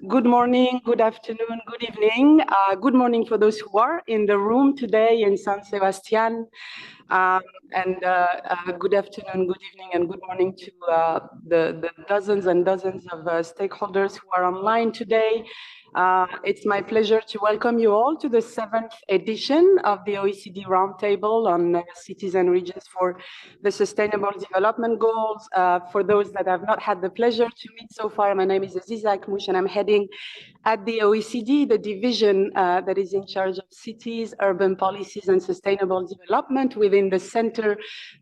Good morning, good afternoon, good evening. Good morning for those who are in the room today in San Sebastian. And good afternoon, good evening, and good morning to the dozens and dozens of stakeholders who are online today. It's my pleasure to welcome you all to the 7th edition of the OECD Roundtable on Cities and Regions for the Sustainable Development Goals. For those that have not had the pleasure to meet so far, my name is Aziza Akmouche, and I'm heading at the OECD, the division that is in charge of cities, urban policies, and sustainable development within the Center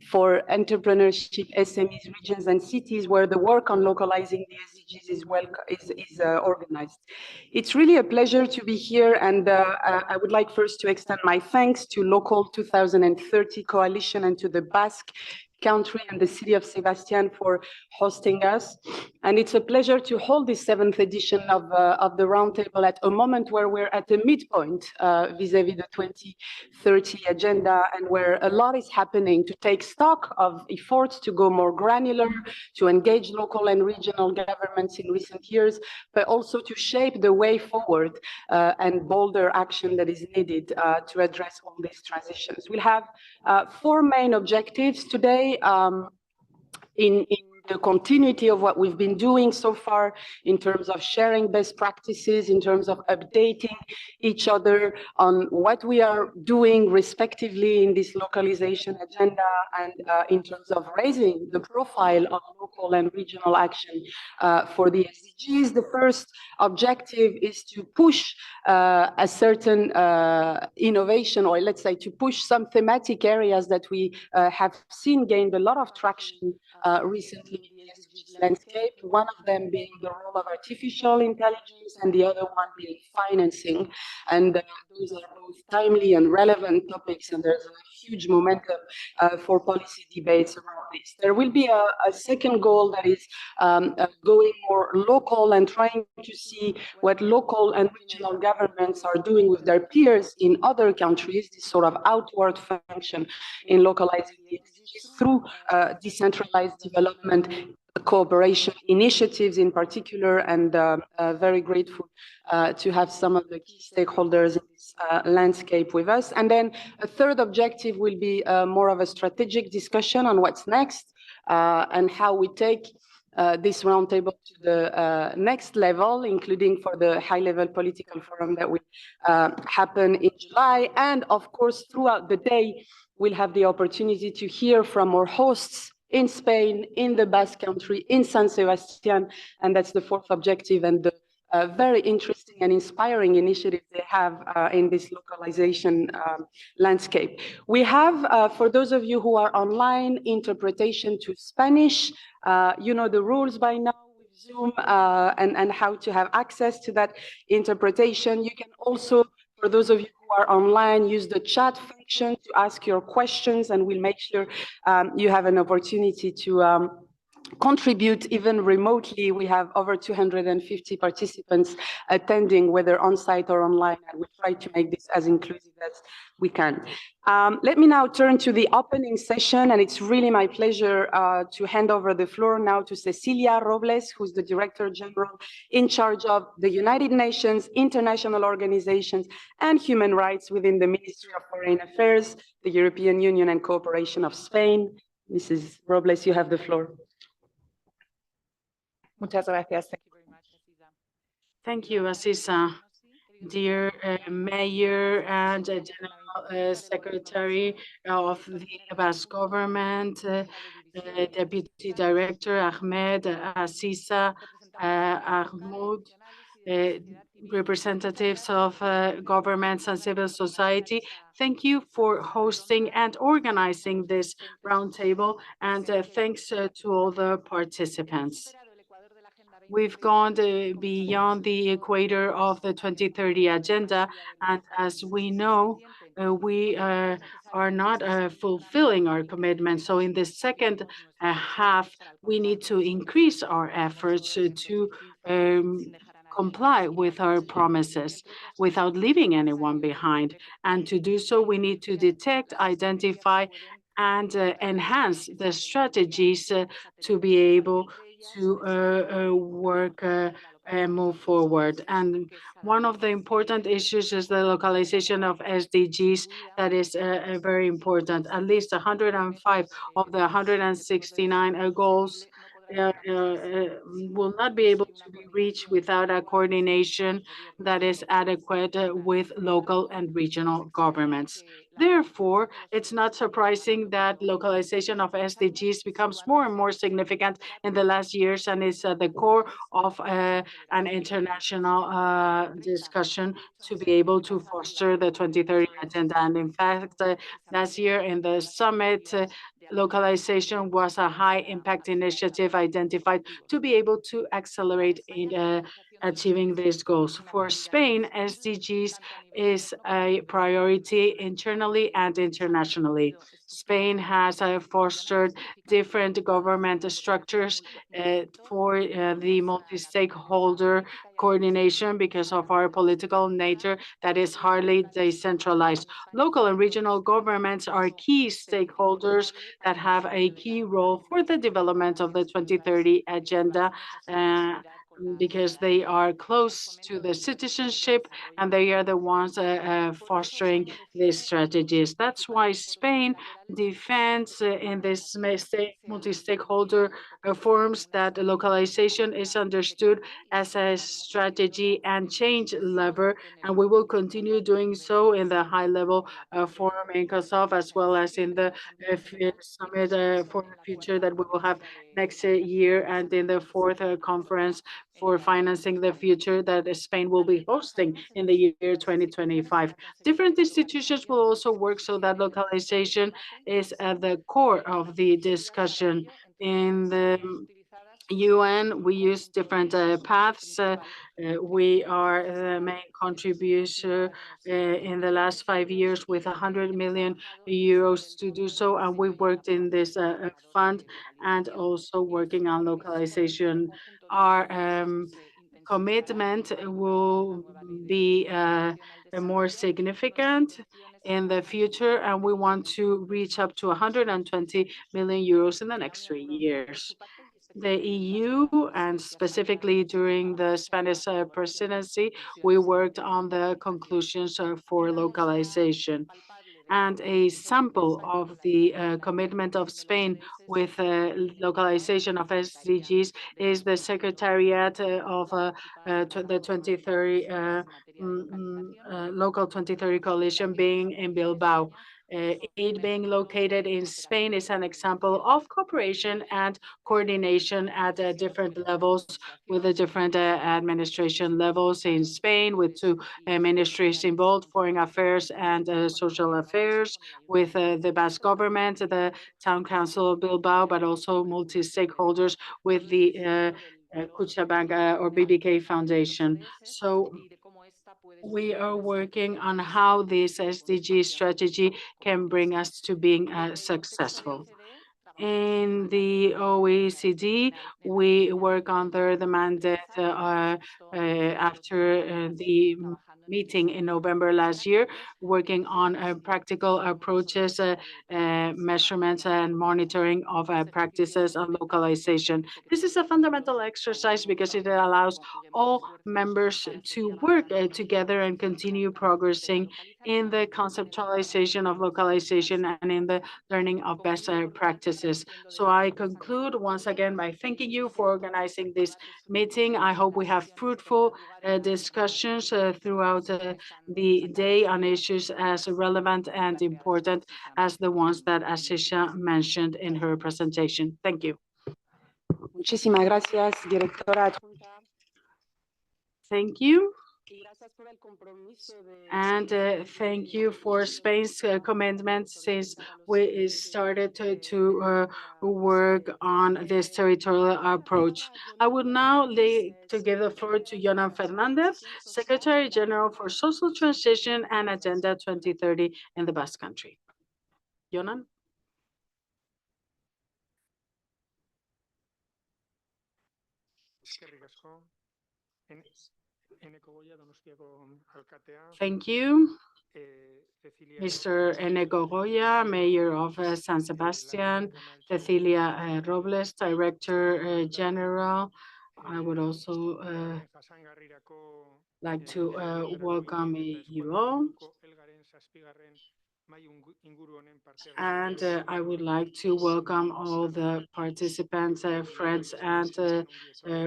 for Entrepreneurship, SMEs, Regions, and Cities, where the work on localizing the SDGs is organized. It's really a pleasure to be here, and I would like first to extend my thanks to Local 2030 Coalition and to the Basque country and the city of Sebastian for hosting us. And it's a pleasure to hold this 7th edition of the Roundtable at a moment where we're at the midpoint vis-a-vis the 2030 agenda, and where a lot is happening to take stock of efforts to go more granular, to engage local and regional governments in recent years, but also to shape the way forward and bolder action that is needed to address all these transitions. We'll have 4 main objectives today. In the continuity of what we've been doing so far in terms of sharing best practices, in terms of updating each other on what we are doing respectively in this localization agenda, and in terms of raising the profile of local and regional action for the SDGs. The first objective is to push a certain innovation, or let's say to push some thematic areas that we have seen gained a lot of traction recently in the SDGs landscape, one of them being the role of artificial intelligence and the other one being financing. And those are both timely and relevant topics, and there's a huge momentum for policy debates around this. There will be a second goal that is going more local and trying to see what local and regional governments are doing with their peers in other countries, this sort of outward function in localizing the SDGs through decentralized development cooperation initiatives in particular, and very grateful to have some of the key stakeholders in this landscape with us. And then a third objective will be more of a strategic discussion on what's next and how we take this roundtable to the next level, including for the high-level political forum that will happen in July. And of course, throughout the day, we'll have the opportunity to hear from our hosts in Spain, in the Basque Country, in San Sebastian, and that's the fourth objective, and the very interesting and inspiring initiative they have in this localization landscape. We have, for those of you who are online, interpretation to Spanish. You know the rules by now with Zoom and how to have access to that interpretation. You can also, for those of you who are online, use the chat function to ask your questions, and we'll make sure you have an opportunity to contribute even remotely. We have over 250 participants attending, whether on-site or online, and we try to make this as inclusive as we can. Let me now turn to the opening session, and it's really my pleasure to hand over the floor now to Cecilia Robles, who's the Director General in charge of the United Nations, international organizations, and human rights within the Ministry of Foreign Affairs, the European Union and Cooperation of Spain. Mrs. Robles, you have the floor. Muchas gracias. Thank you very much, Aziza. Thank you, Aziza. Dear Mayor and General Secretary of the Basque Government, Deputy Director Ahmed, Aziza, Ahmoud, representatives of governments and civil society, thank you for hosting and organizing this roundtable, and thanks to all the participants. We've gone beyond the equator of the 2030 agenda, and as we know, we are not fulfilling our commitment. So in the second half, we need to increase our efforts to comply with our promises without leaving anyone behind. And to do so, we need to detect, identify, and enhance the strategies to be able to work and move forward. And one of the important issues is the localization of SDGs. That is very important. At least 105 of the 169 goals will not be able to be reached without a coordination that is adequate with local and regional governments. Therefore, it's not surprising that localization of SDGs becomes more and more significant in the last years and is at the core of an international discussion to be able to foster the 2030 agenda. And in fact, last year in the summit, localization was a high impact initiative identified to be able to accelerate in achieving these goals. For Spain, SDGs is a priority internally and internationally. Spain has fostered different government structures for the multi-stakeholder coordination because of our political nature that is hardly decentralized. Local and regional governments are key stakeholders that have a key role for the development of the 2030 agenda. Because they are close to the citizenship and they are the ones fostering these strategies. That's why Spain defends in this multi-stakeholder forums that localization is understood as a strategy and change lever, and we will continue doing so in the high-level forum in Kosovo as well as in the summit for the future that we will have next year and in the fourth conference for financing the future that Spain will be hosting in the year 2025. Different institutions will also work so that localization is at the core of the discussion. In the UN, we use different paths. We are the main contributor in the last 5 years with 100 million euros to do so. And we worked in this fund and also working on localization. Our commitment will be more significant in the future, and we want to reach up to 120 million euros in the next 3 years. The EU, and specifically during the Spanish presidency, we worked on the conclusions for localization. And a sample of the commitment of Spain with localization of SDGs is the Secretariat of the 2030 Local 2030 Coalition being in Bilbao. It being located in Spain is an example of cooperation and coordination at different levels with the different administration levels in Spain with two ministries involved, foreign affairs and social affairs, with the Basque government, the town council of Bilbao, but also multi-stakeholders with the Kutxabank or BBK Foundation. So we are working on how this SDG strategy can bring us to being successful. In the OECD, we work under the mandate after the meeting in November last year, working on practical approaches, measurements, and monitoring of practices on localization. This is a fundamental exercise because it allows all members to work together and continue progressing in the conceptualization of localization and in the learning of best practices. So I conclude once again by thanking you for organizing this meeting. I hope we have fruitful discussions throughout the day on issues as relevant and important as the ones that Asisha mentioned in her presentation. Thank you. Muchísimas gracias, directora adjunta. Thank you. And thank you for Spain's commitment since we started to work on this territorial approach. I would now like to give the floor to Jonan Fernandez, Secretary General for Social Transition and Agenda 2030 in the Basque Country. Jonan? Thank you, Mr. Eneco Goya, Mayor of San Sebastian, Cecilia Robles, Director General. I would also like to welcome you all. And I would like to welcome all the participants, friends, and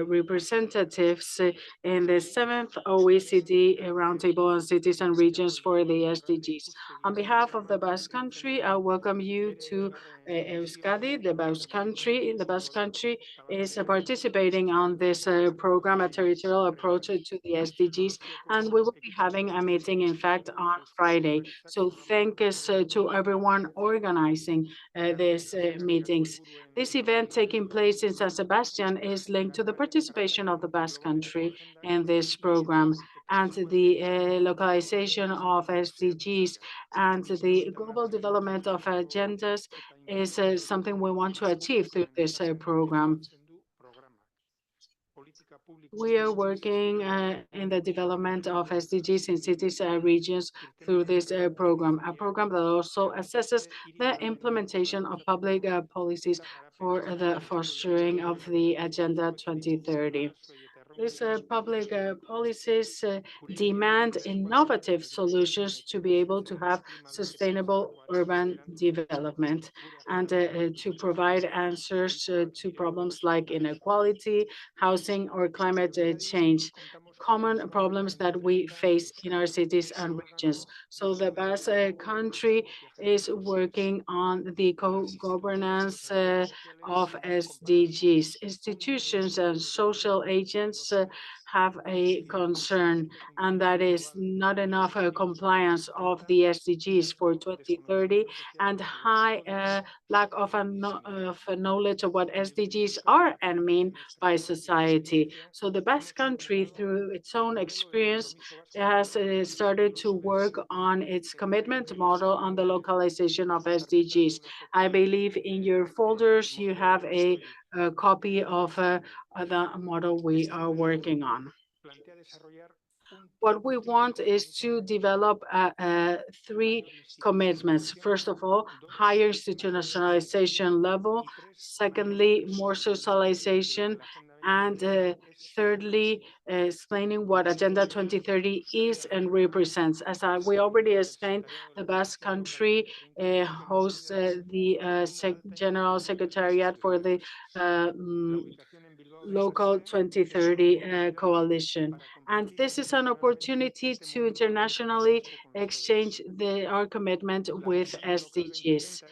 representatives in the 7th OECD Roundtable on Cities and Regions for the SDGs. On behalf of the Basque Country, I welcome you to Euskadi, the Basque Country. The Basque Country is participating on this program, A Territorial Approach to the SDGs, and we will be having a meeting, in fact, on Friday. So thanks to everyone organizing these meetings. This event taking place in San Sebastian is linked to the participation of the Basque Country in this program and the localization of SDGs and the global development of agendas is something we want to achieve through this program. We are working in the development of SDGs in cities and regions through this program, a program that also assesses the implementation of public policies for the fostering of the Agenda 2030. These public policies demand innovative solutions to be able to have sustainable urban development and to provide answers to problems like inequality, housing, or climate change, common problems that we face in our cities and regions. So the Basque Country is working on the co-governance of SDGs. Institutions and social agents have a concern, and that is not enough compliance of the SDGs for 2030 and high lack of knowledge of what SDGs are and mean by society. So the Basque Country, through its own experience, has started to work on its commitment model on the localization of SDGs. I believe in your folders you have a copy of the model we are working on. What we want is to develop three commitments. First of all, higher institutionalization level. Secondly, more socialization. And thirdly, explaining what Agenda 2030 is and represents. As we already explained, the Basque Country hosts the General Secretariat for the Local 2030 Coalition. And this is an opportunity to internationally exchange our commitment with SDGs.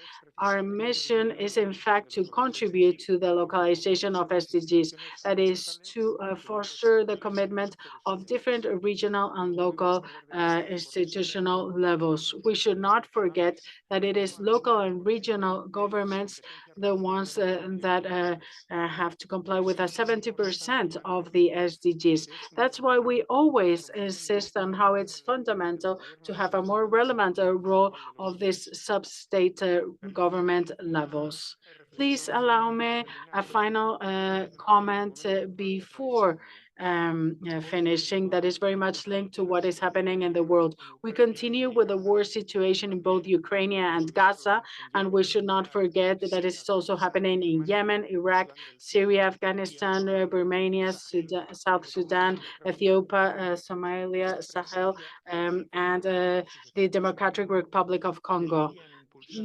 Our mission is, in fact, to contribute to the localization of SDGs, that is, to foster the commitment of different regional and local institutional levels. We should not forget that it is local and regional governments the ones that have to comply with 70% of the SDGs. That's why we always insist on how it's fundamental to have a more relevant role of this sub-state government levels. Please allow me a final comment before finishing that is very much linked to what is happening in the world. We continue with the war situation in both Ukraine and Gaza, and we should not forget that it is also happening in Yemen, Iraq, Syria, Afghanistan, Burmania, Sudan, South Sudan, Ethiopia, Somalia, Sahel, and the Democratic Republic of Congo.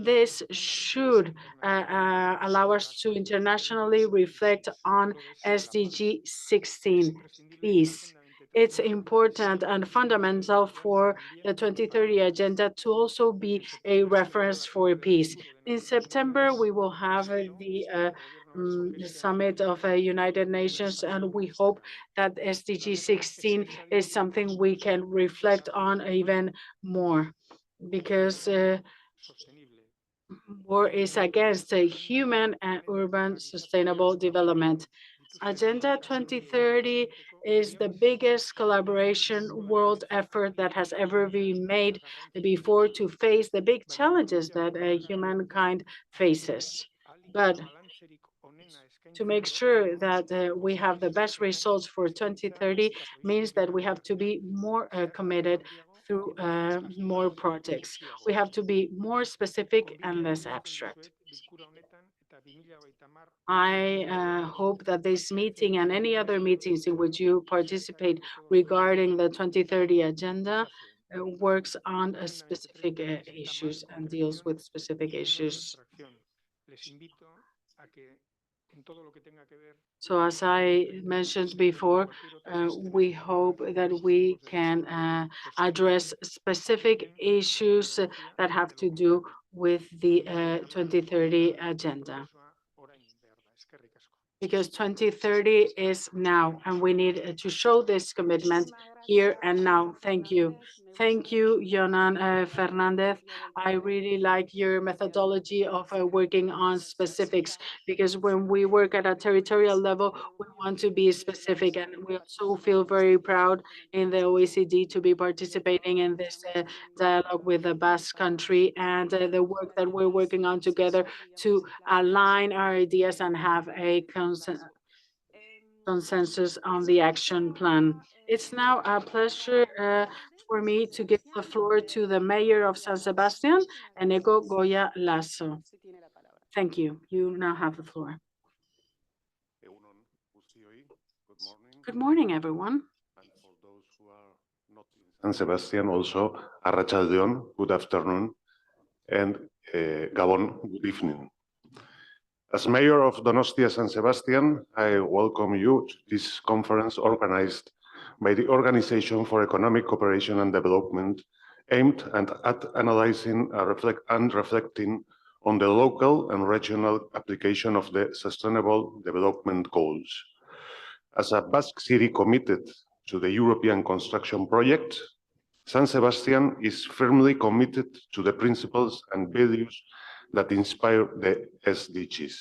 This should allow us to internationally reflect on SDG 16, peace. It's important and fundamental for the 2030 agenda to also be a reference for peace. In September, we will have the summit of United Nations, and we hope that SDG 16 is something we can reflect on even more, because war is against a human and urban sustainable development. Agenda 2030 is the biggest collaboration world effort that has ever been made before to face the big challenges that humankind faces. But To make sure that we have the best results for 2030 means that we have to be more committed through more projects. We have to be more specific and less abstract. I hope that this meeting and any other meetings in which you participate regarding the 2030 agenda works on specific issues and deals with specific issues. So as I mentioned before, we hope that we can address specific issues that have to do with the 2030 agenda. Because 2030 is now, and we need to show this commitment here and now. Thank you. Thank you, Yonan Fernandez. I really like your methodology of working on specifics, because when we work at a territorial level, we want to be specific, and we also feel very proud in the OECD to be participating in this dialogue with the Basque Country, and the work that we're working on together to align our ideas and have a consensus on the action plan. It's now a pleasure for me to give the floor to the Mayor of San Sebastian, Eneco Goya Lasso. Thank you. You now have the floor. Good morning, everyone. And for those who are not in San Sebastian, also, Arratsaldeon, good afternoon, and Gabon, good evening. As Mayor of Donostia San Sebastian, I welcome you to this conference organized by the Organization for Economic Cooperation and Development, aimed at analyzing and reflecting on the local and regional application of the Sustainable Development Goals. As a Basque city committed to the European construction project, San Sebastian is firmly committed to the principles and values that inspire the SDGs.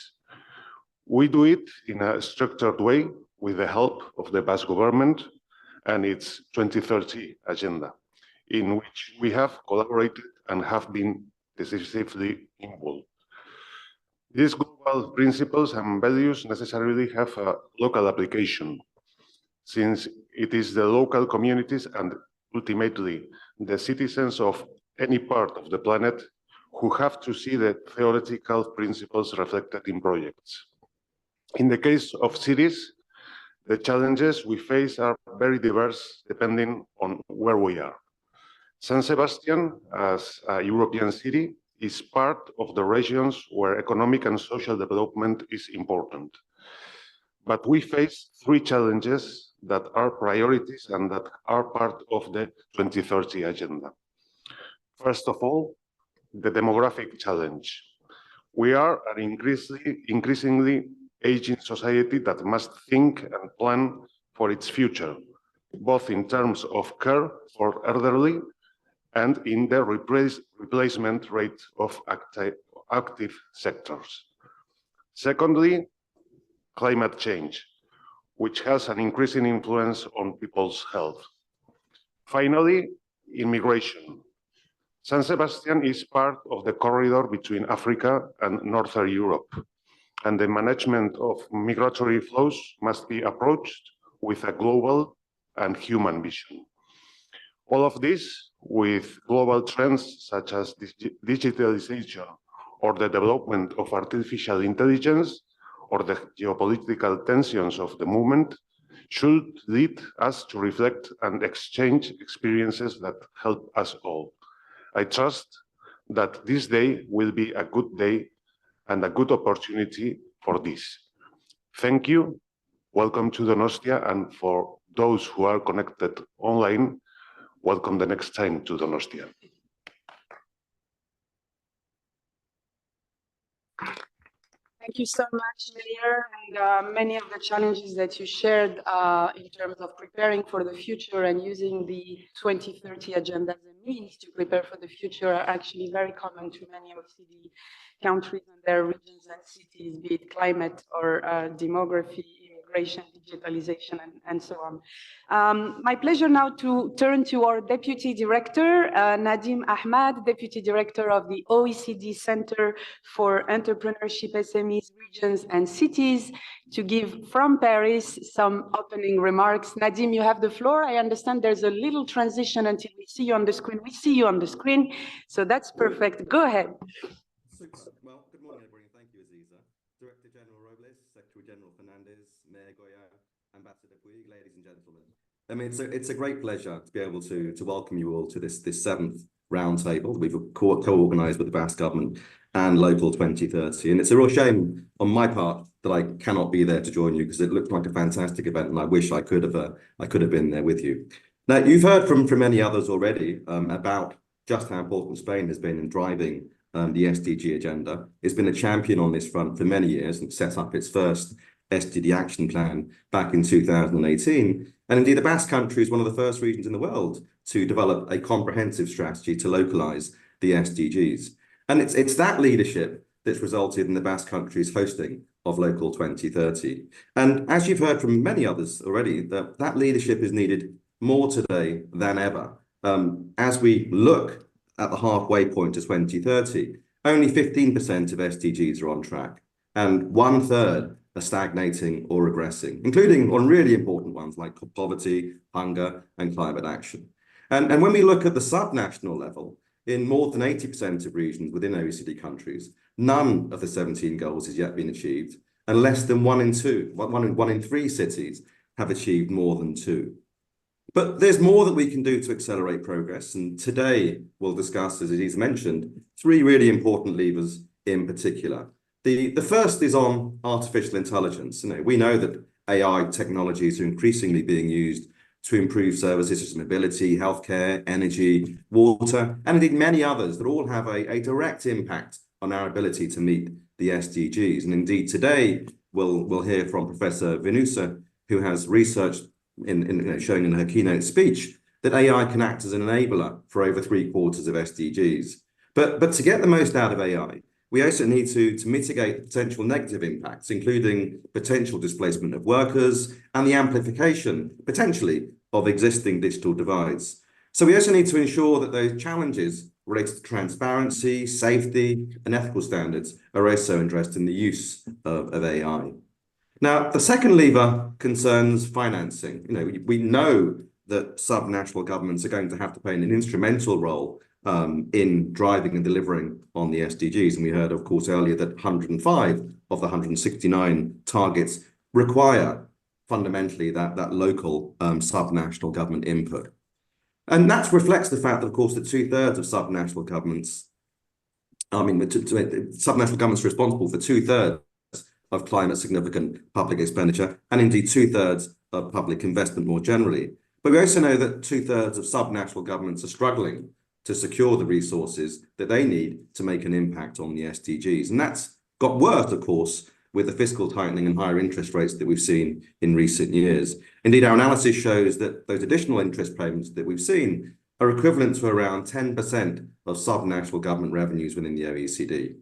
We do it in a structured way with the help of the Basque government and its 2030 agenda, in which we have collaborated and have been decisively involved. These global principles and values necessarily have a local application, since it is the local communities and ultimately the citizens of any part of the planet who have to see the theoretical principles reflected in projects. In the case of cities, the challenges we face are very diverse depending on where we are. San Sebastian, as a European city, is part of the regions where economic and social development is important. But we face three challenges that are priorities and that are part of the 2030 agenda. First of all, the demographic challenge. We are an increasingly aging society that must think and plan for its future, both in terms of care for elderly and in the replacement rate of active sectors. Secondly, climate change, which has an increasing influence on people's health. Finally, immigration. San Sebastian is part of the corridor between Africa and Northern Europe, and the management of migratory flows must be approached with a global and human vision. All of this with global trends such as digitalisation or the development of artificial intelligence or the geopolitical tensions of the moment should lead us to reflect and exchange experiences that help us all. I trust that this day will be a good day and a good opportunity for this. Thank you. Welcome to Donostia, and for those who are connected online, welcome the next time to Donostia. Thank you so much, Mayor, and many of the challenges that you shared in terms of preparing for the future and using the 2030 agenda as a means to prepare for the future are actually very common to many OECD countries and their regions and cities, be it climate or demography, migration, digitalisation, and so on. My pleasure now to turn to our Deputy Director, Nadim Ahmad, Deputy Director of the OECD Center for Entrepreneurship, SMEs, Regions and Cities, to give from Paris some opening remarks. Nadim, you have the floor. I understand there's a little transition until we see you on the screen. We see you on the screen, so that's perfect. Go ahead. Well, good morning, everybody. Thank you, Aziza. Director General Robles, Secretary General Fernandez, Mayor Goya, Ambassador Puig, ladies and gentlemen. I mean, it's a great pleasure to be able to welcome you all to this seventh roundtable we've co-organised with the Basque Government and Local 2030. And it's a real shame on my part that I cannot be there to join you, because it looked like a fantastic event, and I wish I could have been there with you. Now, you've heard from many others already about just how important Spain has been in driving the SDG agenda. It's been a champion on this front for many years and set up its first SDG action plan back in 2018. And indeed, the Basque Country is one of the first regions in the world to develop a comprehensive strategy to localise the SDGs. And it's that leadership that's resulted in the Basque Country's hosting of Local 2030. And as you've heard from many others already, that leadership is needed more today than ever. As we look at the halfway point to 2030, only 15% of SDGs are on track, and 1/3 are stagnating or regressing, including on really important ones like poverty, hunger, and climate action. And when we look at the subnational level, in more than 80% of regions within OECD countries, none of the 17 goals has yet been achieved, and less than one in three cities have achieved more than 2. But there's more that we can do to accelerate progress, and today we'll discuss, as Aziz mentioned, 3 really important levers in particular. The first is on artificial intelligence. We know that AI technologies are increasingly being used to improve services such as mobility, healthcare, energy, water, and indeed many others that all have a direct impact on our ability to meet the SDGs. And indeed today we'll hear from Professor Venusa, who has researched showing in her keynote speech that AI can act as an enabler for over 3/4 of SDGs. But to get the most out of AI, we also need to mitigate potential negative impacts, including potential displacement of workers and the amplification, potentially, of existing digital divides. So we also need to ensure that those challenges related to transparency, safety, and ethical standards are also addressed in the use of AI. Now, the second lever concerns financing. We know that subnational governments are going to have to play an instrumental role in driving and delivering on the SDGs. And we heard, of course, earlier that 105 of the 169 targets require fundamentally that local subnational government input. And that reflects the fact that, of course, that 2/3 of subnational governments, subnational governments are responsible for 2/3 of climate significant public expenditure, and indeed 2/3 of public investment more generally. But we also know that 2/3 of subnational governments are struggling to secure the resources that they need to make an impact on the SDGs. And that's got worse, of course, with the fiscal tightening and higher interest rates that we've seen in recent years. Indeed, our analysis shows that those additional interest payments that we've seen are equivalent to around 10% of subnational government revenues within the OECD.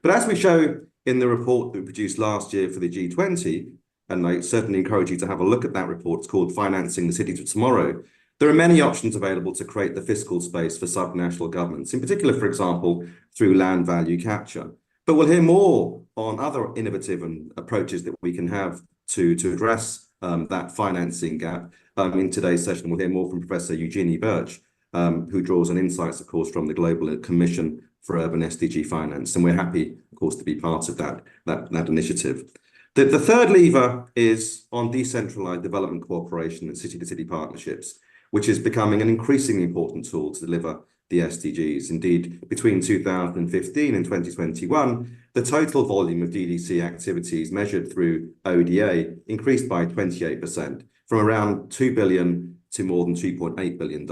But as we show in the report that we produced last year for the G20, and I certainly encourage you to have a look at that report, it's called Financing the Cities of Tomorrow, there are many options available to create the fiscal space for subnational governments, in particular, for example, through land value capture. But we'll hear more on other innovative approaches that we can have to address that financing gap. In today's session, we'll hear more from Professor Eugenie Birch, who draws on insights, of course, from the Global Commission for Urban SDG Finance. And we're happy, of course, to be part of that initiative. The third lever is on decentralised development cooperation and city-to-city partnerships, which is becoming an increasingly important tool to deliver the SDGs. Indeed, between 2015 and 2021, the total volume of DDC activities measured through ODA increased by 28%, from around $2 billion to more than $2.8 billion.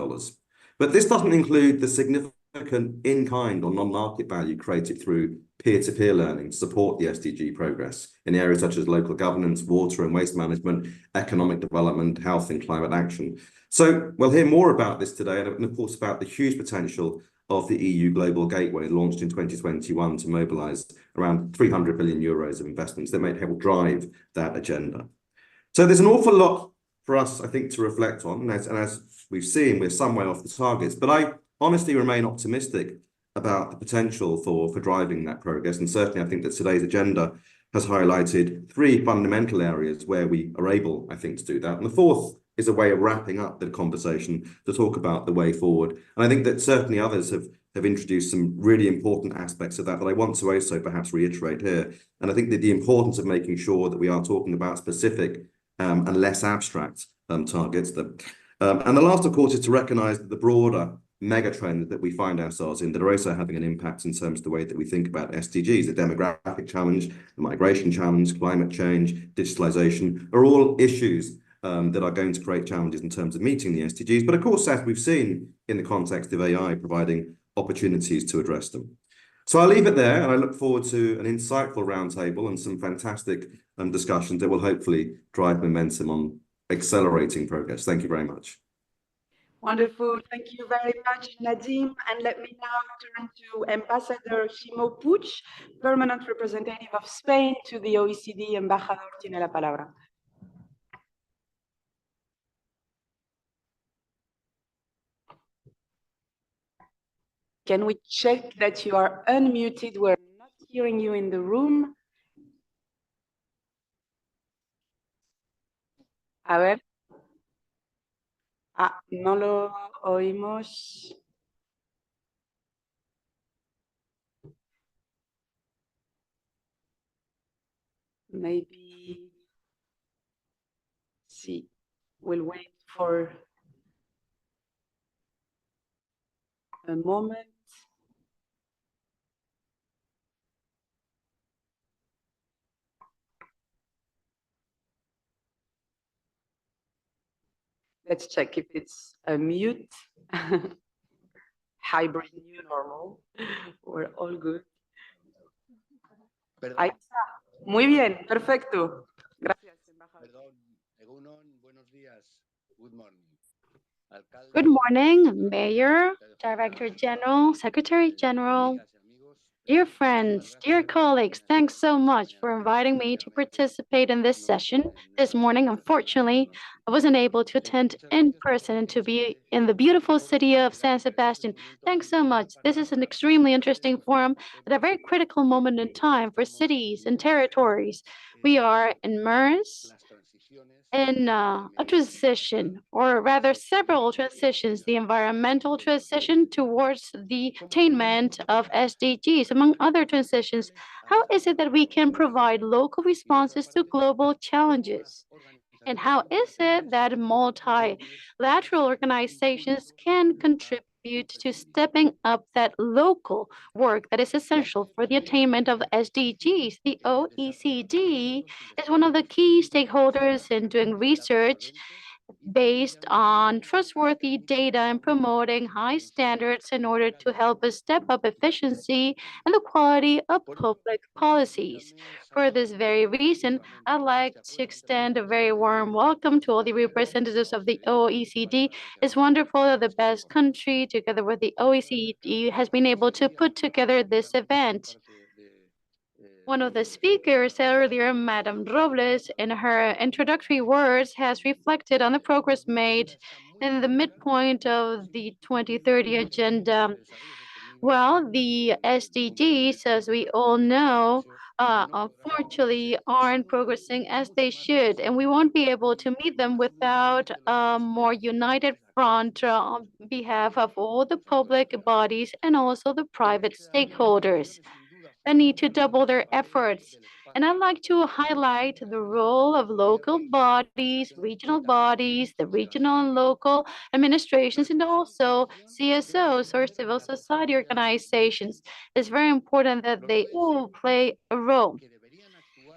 But this doesn't include the significant in-kind or non-market value created through peer-to-peer learning to support the SDG progress in areas such as local governance, water and waste management, economic development, health and climate action. So we'll hear more about this today, and of course about the huge potential of the EU Global Gateway, launched in 2021 to mobilise around 300 billion euros of investments that may help drive that agenda. So there's an awful lot for us, I think, to reflect on. And as we've seen, we're some way off the targets. But I honestly remain optimistic about the potential for driving that progress. And certainly, I think that today's agenda has highlighted three fundamental areas where we are able, I think, to do that. And the fourth is a way of wrapping up the conversation to talk about the way forward. And I think that certainly others have introduced some really important aspects of that I want to also perhaps reiterate here. And I think that the importance of making sure that we are talking about specific and less abstract targets. And the last, of course, is to recognise that the broader mega trends that we find ourselves in that are also having an impact in terms of the way that we think about SDGs, the demographic challenge, the migration challenge, climate change, digitalisation, are all issues that are going to create challenges in terms of meeting the SDGs. But of course, as we've seen in the context of AI, providing opportunities to address them. So I'll leave it there, and I look forward to an insightful roundtable and some fantastic discussions that will hopefully drive momentum on accelerating progress. Thank you very much. Wonderful. Thank you very much, Nadim. And let me now turn to Ambassador Ximo Puig, Permanent Representative of Spain to the OECD. Embajador, tiene la palabra. Can we check that you are unmuted? We're not hearing you in the room. A ver. Ah, no lo oímos. Maybe. See, we'll wait for a moment. Let's check if it's a mute. Hybrid new normal. We're all good. Ahí está. Muy bien, perfecto. Gracias, embajador. Good morning, Mayor, Director General, Secretary General, dear friends, dear colleagues. Thanks so much for inviting me to participate in this session this morning. Unfortunately, I wasn't able to attend in person to be in the beautiful city of San Sebastian. Thanks so much. This is an extremely interesting forum at a very critical moment in time for cities and territories. We are immersed in a transition, or rather several transitions, the environmental transition towards the attainment of SDGs, among other transitions. How is it that we can provide local responses to global challenges? And how is it that multilateral organizations can contribute to stepping up that local work that is essential for the attainment of SDGs? The OECD is one of the key stakeholders in doing research based on trustworthy data and promoting high standards in order to help us step up efficiency and the quality of public policies. For this very reason, I'd like to extend a very warm welcome to all the representatives of the OECD. It's wonderful that the best country, together with the OECD, has been able to put together this event. One of the speakers earlier, Madam Robles, in her introductory words, has reflected on the progress made in the midpoint of the 2030 agenda. Well, the SDGs, as we all know, unfortunately aren't progressing as they should, and we won't be able to meet them without a more united front on behalf of all the public bodies and also the private stakeholders that need to double their efforts. And I'd like to highlight the role of local bodies, the regional and local administrations, and also CSOs or civil society organizations. It's very important that they all play a role.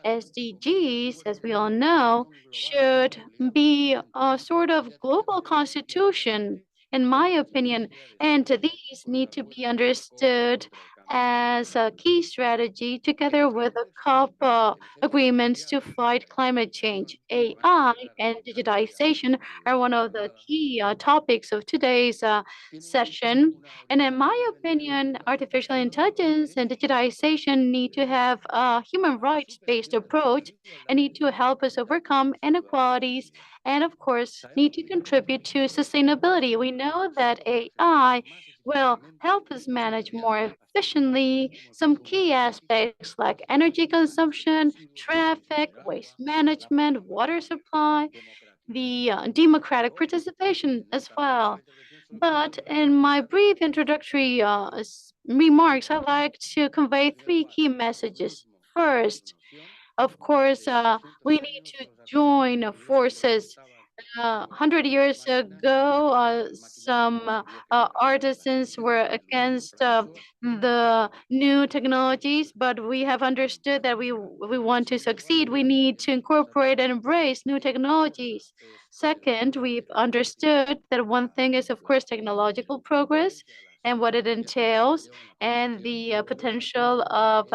SDGs, as we all know, should be a sort of global constitution, in my opinion, and these need to be understood as a key strategy together with the COP agreements to fight climate change. AI and digitalization are one of the key topics of today's session. And in my opinion, artificial intelligence and digitalization need to have a human rights-based approach and need to help us overcome inequalities and, of course, need to contribute to sustainability. We know that AI will help us manage more efficiently some key aspects like energy consumption, traffic, waste management, water supply, the democratic participation as well. But in my brief introductory remarks, I'd like to convey three key messages. First, of course, we need to join forces. 100 years ago, some artisans were against the new technologies, but we have understood that we want to succeed. We need to incorporate and embrace new technologies. Second, we've understood that one thing is, of course, technological progress and what it entails, and the potential of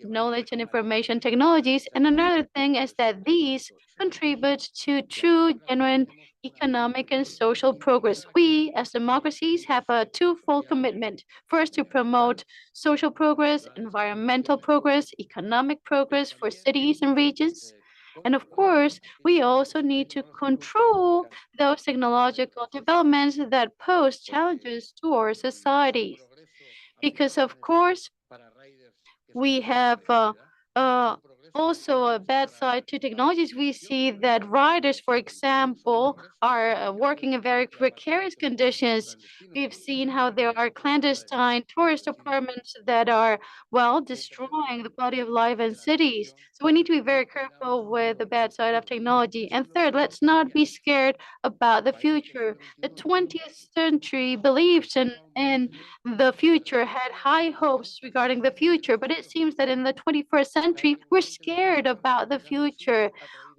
knowledge and information technologies. And another thing is that these contribute to true, genuine economic and social progress. We, as democracies, have a twofold commitment. First, to promote social progress, environmental progress, economic progress for cities and regions. And of course, we also need to control those technological developments that pose challenges to our societies. Because, of course, we have also a bad side to technologies. We see that riders, for example, are working in very precarious conditions. We've seen how there are clandestine tourist apartments that are, well, destroying the quality of life in cities. So we need to be very careful with the bad side of technology. And third, let's not be scared about the future. The 20th century believes in the future, had high hopes regarding the future, but it seems that in the 21st century, we're scared about the future.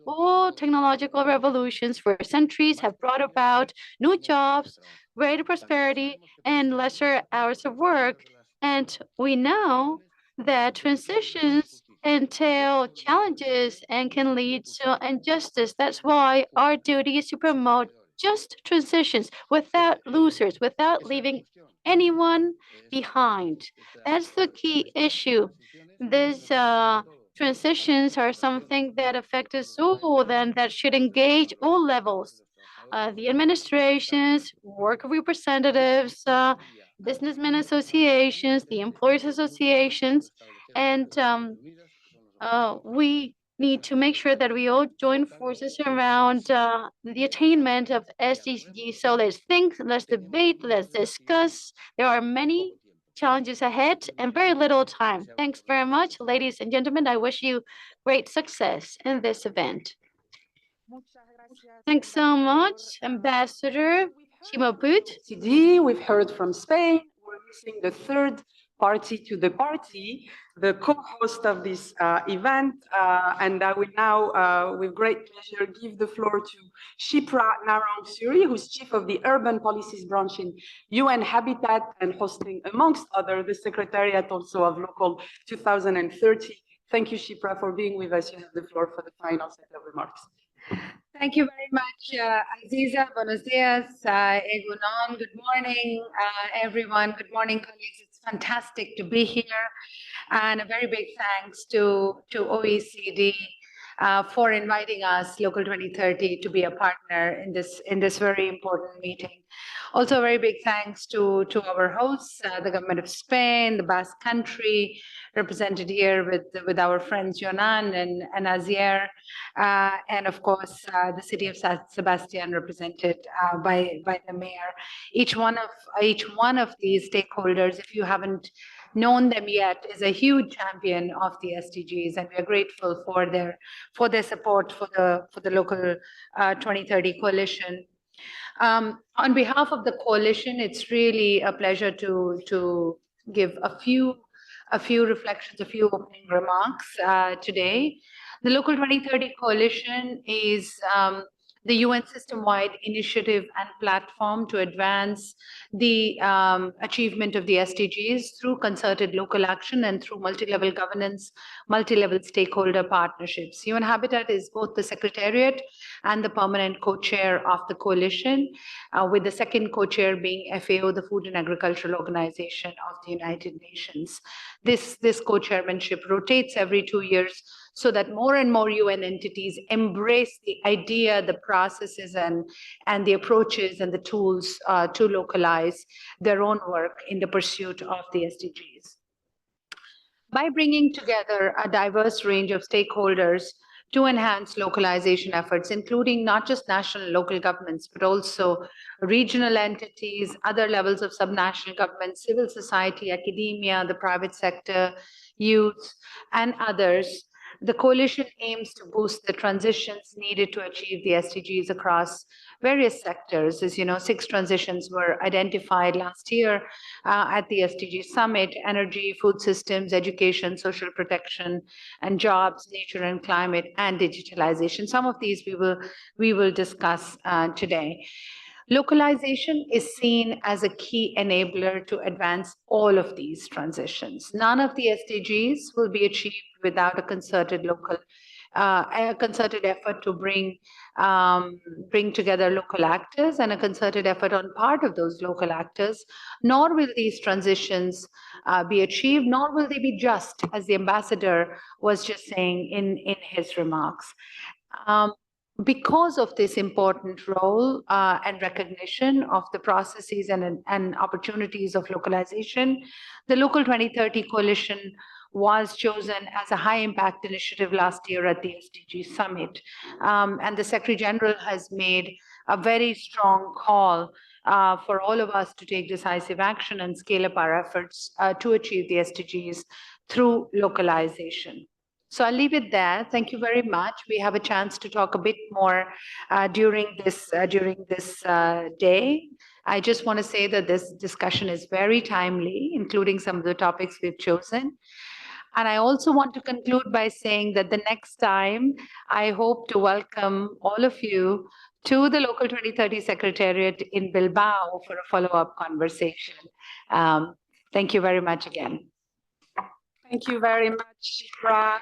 All technological revolutions for centuries have brought about new jobs, greater prosperity, and lesser hours of work. And we know that transitions entail challenges and can lead to injustice. That's why our duty is to promote just transitions without losers, without leaving anyone behind. That's the key issue. These transitions are something that affect us all, then that should engage all levels. The administrations, work representatives, businessmen associations, the employers associations, and we need to make sure that we all join forces around the attainment of SDGs. So let's think, let's debate, let's discuss. There are many challenges ahead and very little time. Thanks very much, ladies and gentlemen. I wish you great success in this event. Thanks so much, Ambassador Chimoput. OECD, we've heard from Spain. We're missing the third party to the party, the co-host of this event. And I will now, with great pleasure, give the floor to Shipra Narang Suri, who's chief of the Urban Policies Branch in UN Habitat and hosting, amongst others, the Secretariat also of Local 2030. Thank you, Shipra, for being with us. You have the floor for the final set of remarks. Thank you very much, Aziza. Buenos dias, Egunon. Good morning, everyone. Good morning, colleagues. It's fantastic to be here. And a very big thanks to OECD for inviting us, Local 2030, to be a partner in this very important meeting. Also, a very big thanks to our hosts, the government of Spain, the Basque Country, represented here with our friends Yonan and Azier, and of course the city of San Sebastian, represented by the mayor. Each one of these stakeholders, if you haven't known them yet, is a huge champion of the SDGs, and we are grateful for their support for the local 2030 coalition. On behalf of the coalition, it's really a pleasure to give a few reflections, a few opening remarks today. The Local 2030 coalition is the UN system-wide initiative and platform to advance the achievement of the SDGs through concerted local action and through multi-level governance, multi-level stakeholder partnerships. UN Habitat is both the secretariat and the permanent co-chair of the coalition, with the second co-chair being FAO, the Food and Agricultural Organization of the United Nations. This co-chairmanship rotates every 2 years so that more and more UN entities embrace the idea, the processes, and the approaches and the tools to localize their own work in the pursuit of the SDGs. By bringing together a diverse range of stakeholders to enhance localization efforts, including not just national and local governments, but also regional entities, other levels of subnational government, civil society, academia, the private sector, youth, and others. The coalition aims to boost the transitions needed to achieve the SDGs across various sectors. As you know, 6 transitions were identified last year at the SDG Summit: energy, food systems, education, social protection, and jobs, nature and climate, and digitalization. Some of these we will discuss today. Localization is seen as a key enabler to advance all of these transitions. None of the SDGs will be achieved without a concerted effort to bring together local actors and a concerted effort on part of those local actors. Nor will these transitions be achieved, nor will they be just, as the ambassador was just saying in his remarks. Because of this important role and recognition of the processes and opportunities of localization, the Local 2030 Coalition was chosen as a high-impact initiative last year at the SDG Summit. And the Secretary General has made a very strong call for all of us to take decisive action and scale up our efforts to achieve the SDGs through localization. So I'll leave it there. Thank you very much. We have a chance to talk a bit more during this day. I just want to say that this discussion is very timely, including some of the topics we've chosen. And I also want to conclude by saying that the next time, I hope to welcome all of you to the Local 2030 Secretariat in Bilbao for a follow-up conversation. Thank you very much again. Thank you very much, Shipra.